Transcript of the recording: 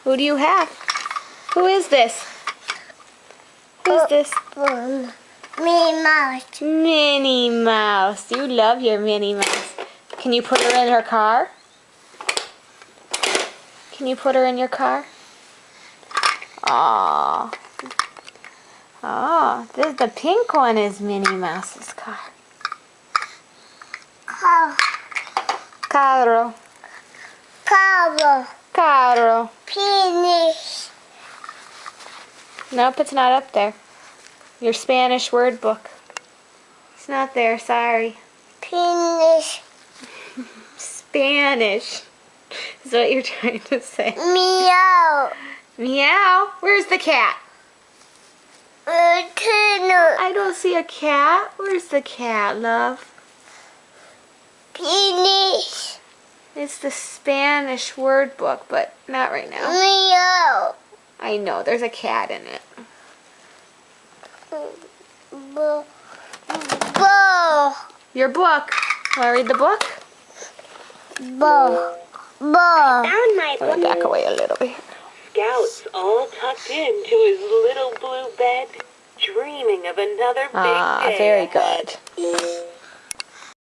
Who do you have? Who is this? Who's this? Minnie Mouse. Minnie Mouse. You love your Minnie Mouse. Can you put her in her car? Can you put her in your car? Aww. Oh, the pink one is Minnie Mouse's car. Carro. Carro. Penis. Nope, it's not up there. Your Spanish word book. It's not there, sorry. Penis. Spanish is what you're trying to say. Meow. Meow. Where's the cat? I don't see a cat. Where's the cat, love? Penis. It's the Spanish word book, but not right now. Meow. I know, there's a cat in it. Bo. Your book. Want to read the book? Bo. Found my Let me back away a little bit. Scout's all tucked into his little blue bed, dreaming of another big day. Very ahead. good.